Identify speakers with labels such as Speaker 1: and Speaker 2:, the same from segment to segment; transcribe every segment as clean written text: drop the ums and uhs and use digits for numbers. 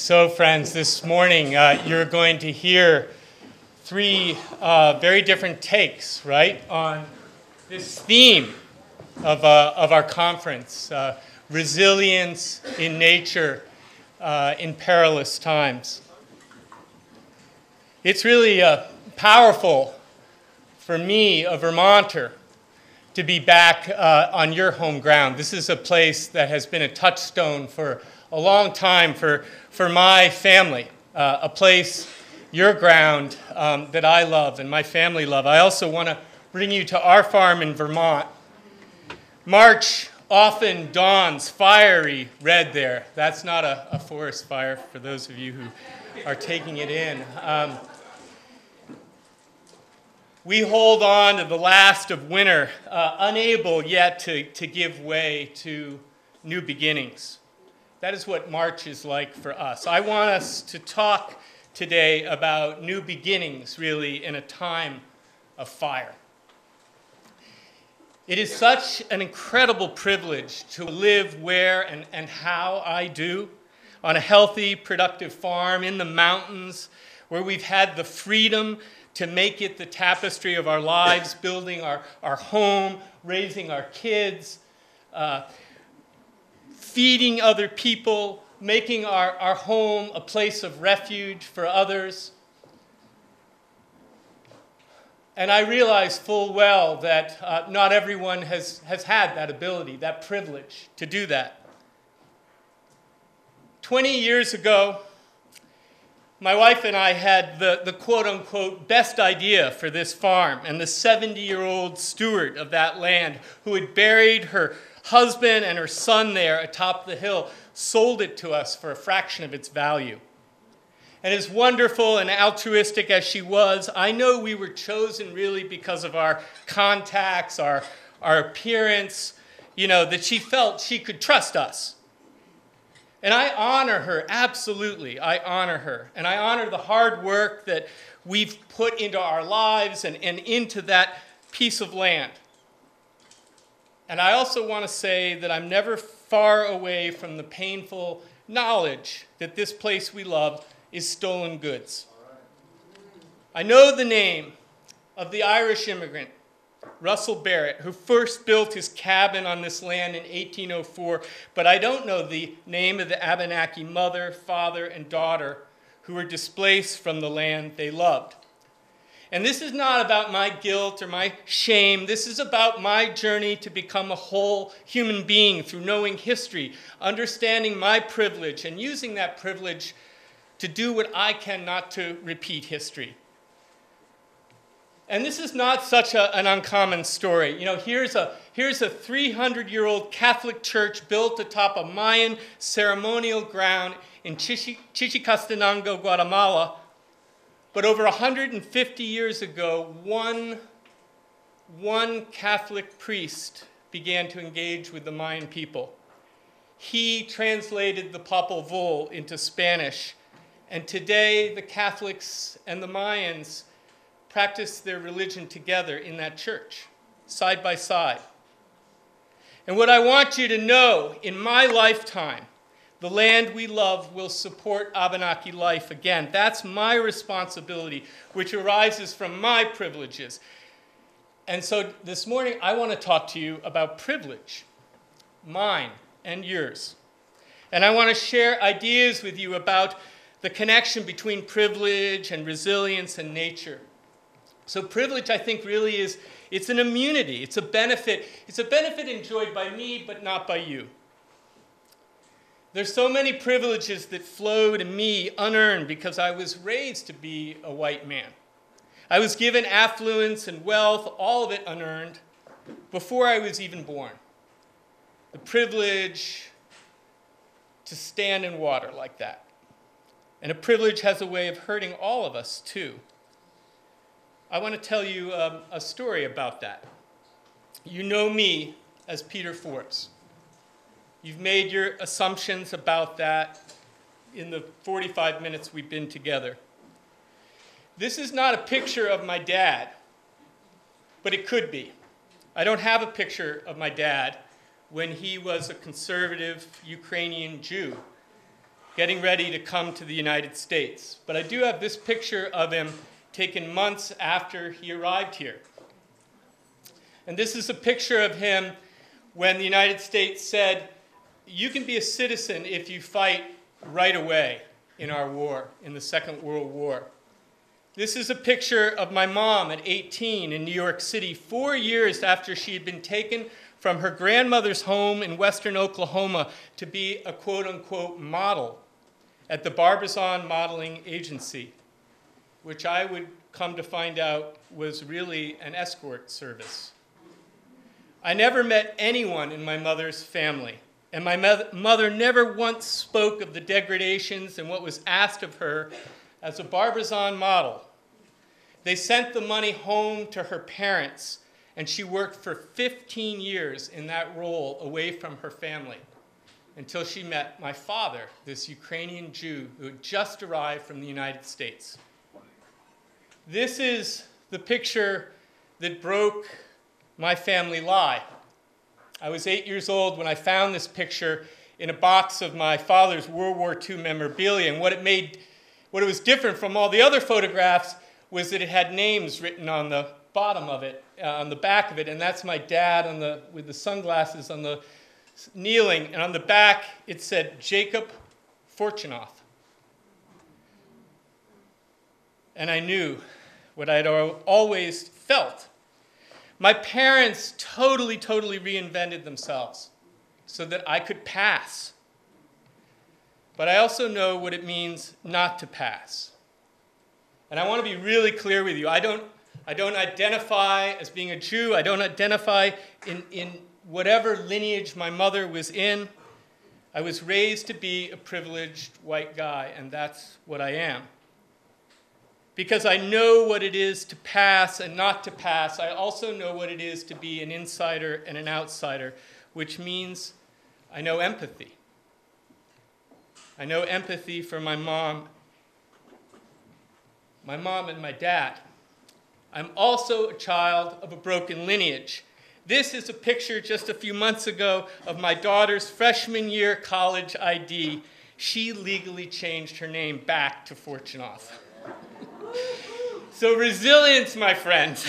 Speaker 1: So, friends, this morning you're going to hear three very different takes, right, on this theme of our conference, resilience in nature in perilous times. It's really powerful for me, a Vermonter, to be back on your home ground. This is a place that has been a touchstone for a long time for my family, a place, your ground, that I love and my family love. I also want to bring you to our farm in Vermont. March often dawns fiery red there. That's not a forest fire for those of you who are taking it in. We hold on to the last of winter, unable yet to give way to new beginnings. That is what March is like for us. I want us to talk today about new beginnings, really, in a time of fire. It is such an incredible privilege to live where and how I do, on a healthy, productive farm in the mountains, where we've had the freedom to make it the tapestry of our lives, building our home, raising our kids, feeding other people, making our home a place of refuge for others. And I realize full well that not everyone has had that ability, that privilege to do that. 20 years ago, my wife and I had the quote-unquote best idea for this farm, and the 70-year-old steward of that land, who had buried her husband and her son there atop the hill, sold it to us for a fraction of its value. And as wonderful and altruistic as she was, I know we were chosen really because of our contacts, our appearance, that she felt she could trust us. And I honor her, absolutely, I honor her. And I honor the hard work that we've put into our lives and into that piece of land. And I also want to say that I'm never far away from the painful knowledge that this place we love is stolen goods. I know the name of the Irish immigrant, Russell Barrett, who first built his cabin on this land in 1804, but I don't know the name of the Abenaki mother, father, and daughter who were displaced from the land they loved. And this is not about my guilt or my shame. This is about my journey to become a whole human being through knowing history, understanding my privilege, and using that privilege to do what I can not to repeat history. And this is not such an uncommon story. Here's a 300-year-old Catholic church built atop a Mayan ceremonial ground in Chichicastenango, Guatemala. But over 150 years ago, one Catholic priest began to engage with the Mayan people. He translated the Popol Vuh into Spanish, and today the Catholics and the Mayans practice their religion together in that church, side by side. And what I want you to know, in my lifetime, the land we love will support Abenaki life again. That's my responsibility, which arises from my privileges. And so this morning, I want to talk to you about privilege, mine and yours. And I want to share ideas with you about the connection between privilege and resilience and nature. So privilege, I think, really it's an immunity. It's a benefit. It's a benefit enjoyed by me, but not by you. There's so many privileges that flow to me unearned because I was raised to be a white man. I was given affluence and wealth, all of it unearned, before I was even born. The privilege to stand in water like that. And a privilege has a way of hurting all of us, too. I want to tell you a story about that. You know me as Peter Forbes. You've made your assumptions about that in the 45 minutes we've been together. This is not a picture of my dad, but it could be. I don't have a picture of my dad when he was a conservative Ukrainian Jew. getting ready to come to the United States. But I do have this picture of him taken months after he arrived here. And this is a picture of him when the United States said, you can be a citizen if you fight right away in our war, in the Second World War. This is a picture of my mom at 18 in New York City, 4 years after she had been taken from her grandmother's home in western Oklahoma to be a quote-unquote model at the Barbizon Modeling Agency, which I would come to find out was really an escort service. I never met anyone in my mother's family, and my mother never once spoke of the degradations and what was asked of her as a Barbizon model. They sent the money home to her parents, and she worked for 15 years in that role away from her family until she met my father, this Ukrainian Jew who had just arrived from the United States. This is the picture that broke my family lie. I was 8 years old when I found this picture in a box of my father's World War II memorabilia, and what it was different from all the other photographs was that it had names written on the bottom of it, on the back of it, and that's my dad with the sunglasses on the kneeling, and on the back it said Jacob Fortunoff. And I knew what I'd always felt. My parents totally reinvented themselves so that I could pass. But I also know what it means not to pass. And I want to be really clear with you. I don't identify as being a Jew. I don't identify in whatever lineage my mother was in. I was raised to be a privileged white guy, and that's what I am. Because I know what it is to pass and not to pass, I also know what it is to be an insider and an outsider, which means I know empathy. I know empathy for my mom and my dad. I'm also a child of a broken lineage. This is a picture just a few months ago of my daughter's freshman year college ID. She legally changed her name back to Fortunoff. So resilience, my friends.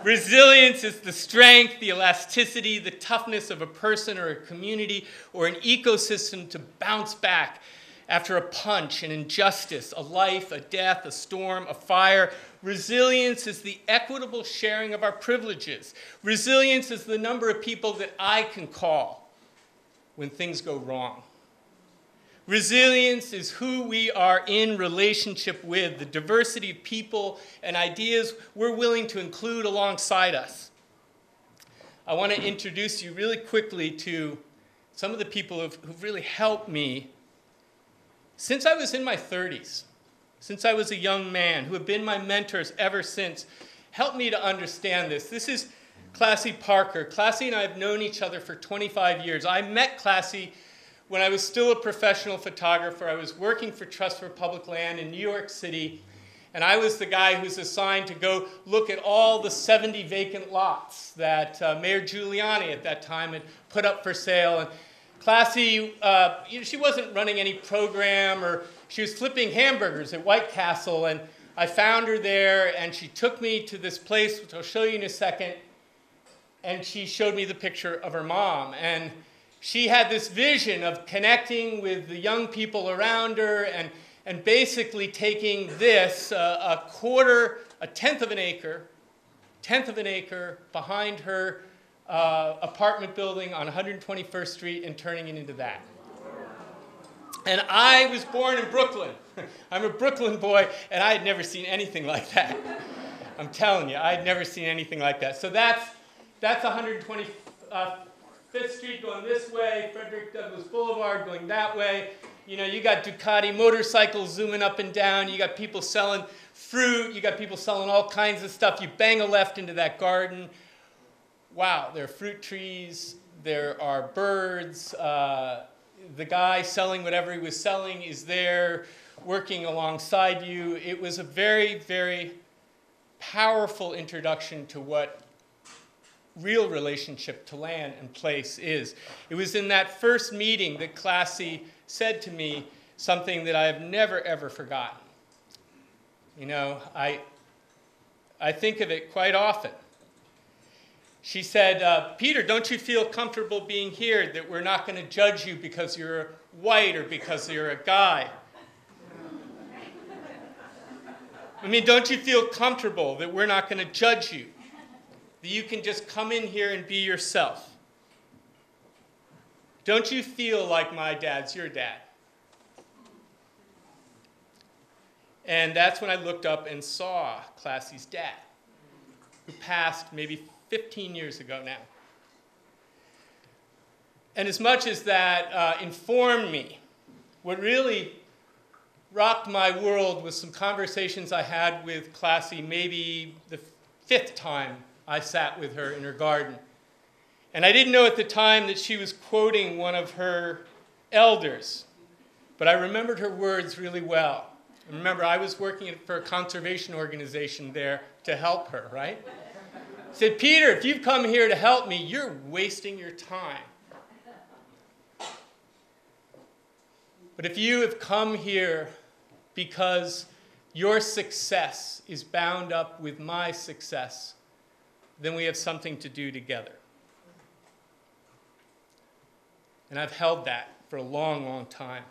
Speaker 1: Resilience is the strength, the elasticity, the toughness of a person or a community or an ecosystem to bounce back after a punch, an injustice, a life, a death, a storm, a fire. Resilience is the equitable sharing of our privileges. Resilience is the number of people that I can call when things go wrong. Resilience is who we are in relationship with, the diversity of people and ideas we're willing to include alongside us. I want to introduce you really quickly to some of the people who've really helped me since I was in my 30s, since I was a young man, who have been my mentors ever since, helped me to understand this. This is Classy Parker. Classy and I have known each other for 25 years. I met Classy when I was still a professional photographer. I was working for Trust for Public Land in New York City, and I was the guy who was assigned to go look at all the 70 vacant lots that Mayor Giuliani at that time had put up for sale. And Classy, she wasn't running any program, or she was flipping hamburgers at White Castle, and I found her there, and she took me to this place, which I'll show you in a second, and she showed me the picture of her mom. And she had this vision of connecting with the young people around her and basically taking this, a tenth of an acre behind her apartment building on 121st Street and turning it into that. And I was born in Brooklyn. I'm a Brooklyn boy, and I had never seen anything like that. I'm telling you, I had never seen anything like that. So that's 125th Street going this way, Frederick Douglass Boulevard going that way. You know, you got Ducati motorcycles zooming up and down. You got people selling fruit. You got people selling all kinds of stuff. You bang a left into that garden. Wow, there are fruit trees. There are birds. The guy selling whatever he was selling is there working alongside you. It was a very, very powerful introduction to what real relationship to land and place is. It was in that first meeting that Classy said to me, something that I have never, ever forgotten. You know, I think of it quite often. She said, Peter, don't you feel comfortable being here, that we're not going to judge you because you're white or because you're a guy? I mean, don't you feel comfortable that we're not going to judge you, that you can just come in here and be yourself? Don't you feel like my dad's your dad? And that's when I looked up and saw Classy's dad, who passed maybe 15 years ago now. And as much as that informed me, what really rocked my world was some conversations I had with Classy maybe the 5th time I sat with her in her garden. And I didn't know at the time that she was quoting one of her elders, but I remembered her words really well. And remember, I was working for a conservation organization there to help her, right? I said, Peter, if you've come here to help me, you're wasting your time. But if you have come here because your success is bound up with my success, then we have something to do together. And I've held that for a long, long time.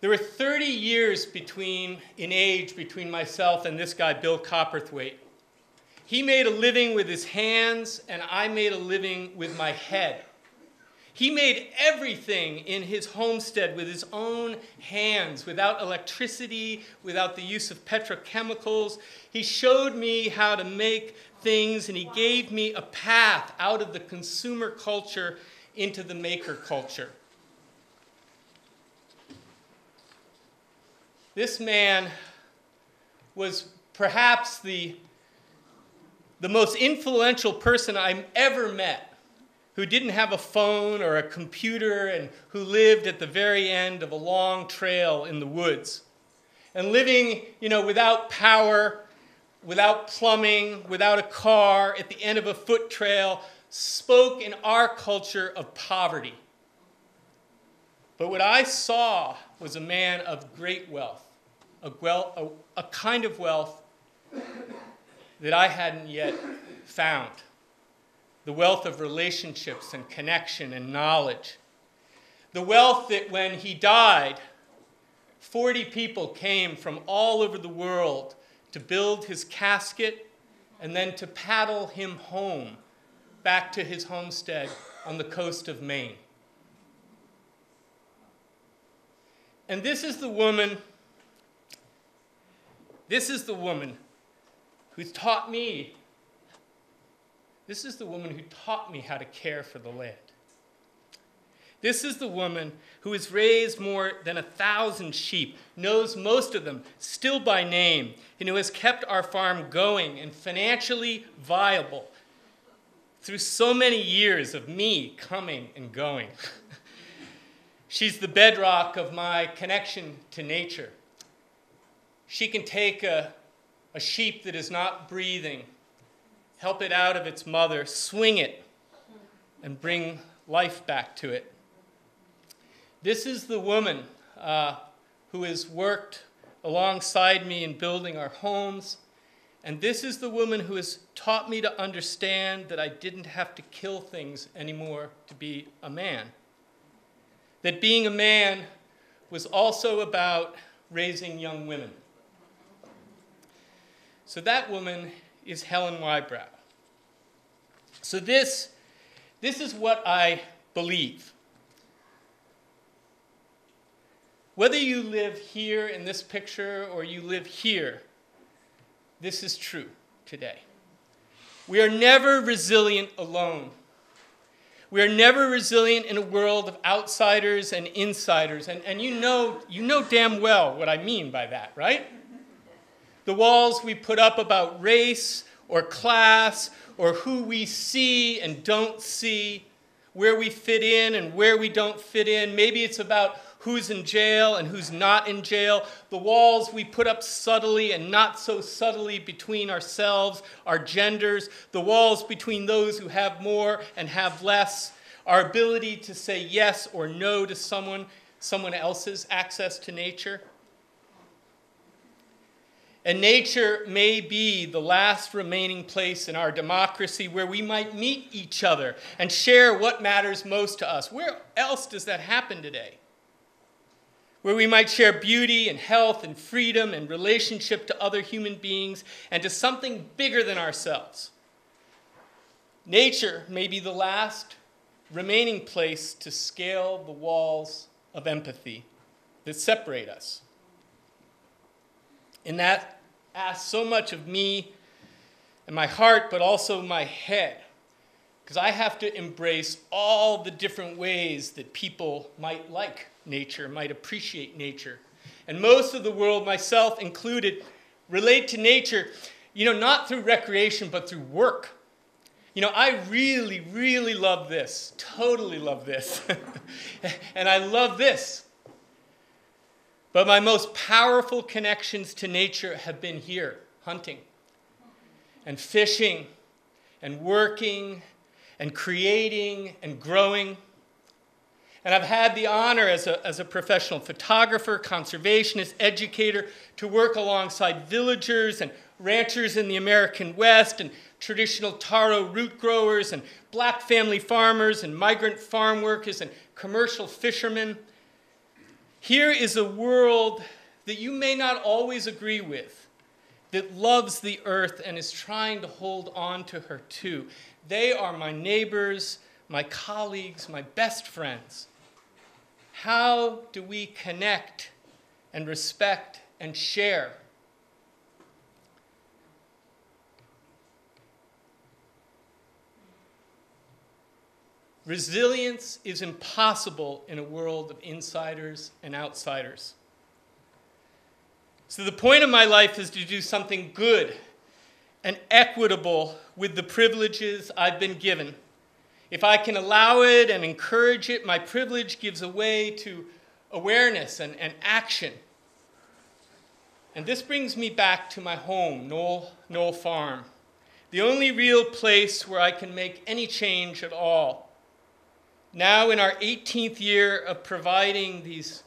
Speaker 1: There were 30 years in age between myself and this guy, Bill Coperthwaite. He made a living with his hands, and I made a living with my head. He made everything in his homestead with his own hands, without electricity, without the use of petrochemicals. He showed me how to make things, and he gave me a path out of the consumer culture into the maker culture. This man was perhaps the most influential person I've ever met, who didn't have a phone or a computer and who lived at the very end of a long trail in the woods. And living, without power, without plumbing, without a car, at the end of a foot trail, spoke in our culture of poverty. But what I saw was a man of great wealth, a kind of wealth that I hadn't yet found. The wealth of relationships and connection and knowledge. The wealth that when he died, 40 people came from all over the world to build his casket and then to paddle him home back to his homestead on the coast of Maine. And this is the woman who's taught me. This is the woman who taught me how to care for the land. This is the woman who has raised more than 1,000 sheep, knows most of them still by name, and who has kept our farm going and financially viable through so many years of me coming and going. She's the bedrock of my connection to nature. She can take a sheep that is not breathing, help it out of its mother, swing it, and bring life back to it. This is the woman who has worked alongside me in building our homes, and this is the woman who has taught me to understand that I didn't have to kill things anymore to be a man. That being a man was also about raising young women. So that woman is Helen Whybrow. So this is what I believe. Whether you live here in this picture or you live here, this is true today. We are never resilient alone. We are never resilient in a world of outsiders and insiders. And you know damn well what I mean by that, right? The walls we put up about race or class or who we see and don't see, where we fit in and where we don't fit in. Maybe it's about who's in jail and who's not in jail. The walls we put up subtly and not so subtly between ourselves, our genders. The walls between those who have more and have less. our ability to say yes or no to someone else's access to nature. And nature may be the last remaining place in our democracy where we might meet each other and share what matters most to us. Where else does that happen today? Where we might share beauty and health and freedom and relationship to other human beings and to something bigger than ourselves. Nature may be the last remaining place to scale the walls of empathy that separate us. And that asks so much of me and my heart, but also my head, because I have to embrace all the different ways that people might like nature, might appreciate nature. And most of the world, myself included, relate to nature, not through recreation, but through work. I really, really love this, totally love this. And I love this. But my most powerful connections to nature have been here, hunting and fishing and working and creating and growing. And I've had the honor as a professional photographer, conservationist, educator, to work alongside villagers and ranchers in the American West and traditional taro root growers and black family farmers and migrant farm workers and commercial fishermen. Here is a world that you may not always agree with, that loves the earth and is trying to hold on to her too. They are my neighbors, my colleagues, my best friends. How do we connect and respect and share? Resilience is impossible in a world of insiders and outsiders. So the point of my life is to do something good and equitable with the privileges I've been given. If I can allow it and encourage it, my privilege gives way to awareness and action. And this brings me back to my home, Knoll Farm, the only real place where I can make any change at all. Now in our 18th year of providing these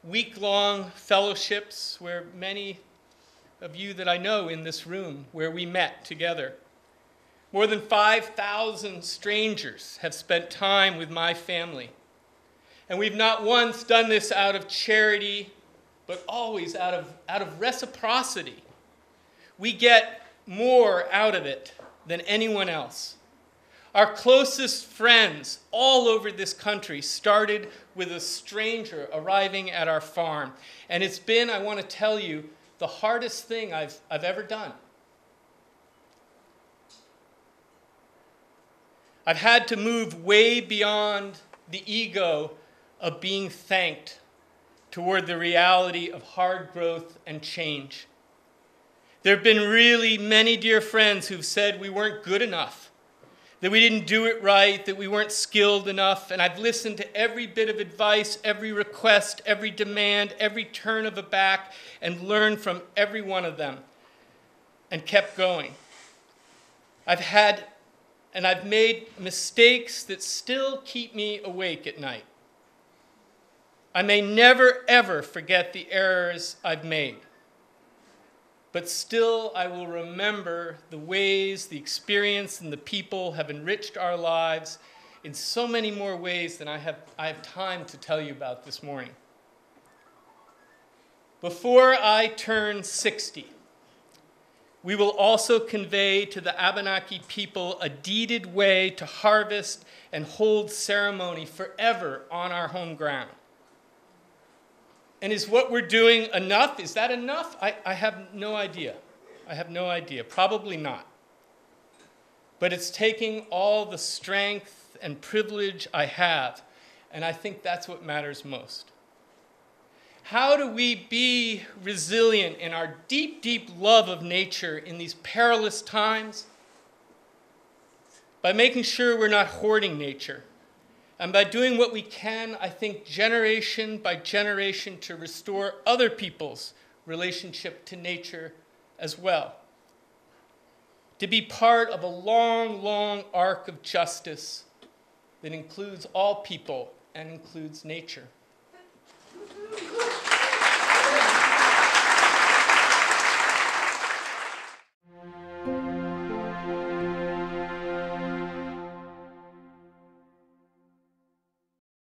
Speaker 1: week-long fellowships where many of you that I know in this room, where we met together. More than 5,000 strangers have spent time with my family. And we've not once done this out of charity, but always out of reciprocity. We get more out of it than anyone else. Our closest friends all over this country started with a stranger arriving at our farm. And it's been, I want to tell you, the hardest thing I've ever done. I've had to move way beyond the ego of being thanked toward the reality of hard growth and change. There have been really many dear friends who've said we weren't good enough, that we didn't do it right, that we weren't skilled enough, and I've listened to every bit of advice, every request, every demand, every turn of a back, and learned from every one of them, and kept going. I've made mistakes that still keep me awake at night. I may never, ever forget the errors I've made. But still, I will remember the ways, the experience, and the people have enriched our lives in so many more ways than I have time to tell you about this morning. Before I turn 60, we will also convey to the Abenaki people a deeded way to harvest and hold ceremony forever on our home ground. And is what we're doing enough? Is that enough? I have no idea. I have no idea. Probably not. But it's taking all the strength and privilege I have, and I think that's what matters most. How do we be resilient in our deep, deep love of nature in these perilous times? By making sure we're not hoarding nature. And by doing what we can, I think, generation by generation to restore other people's relationship to nature as well. To be part of a long, long arc of justice that includes all people and includes nature.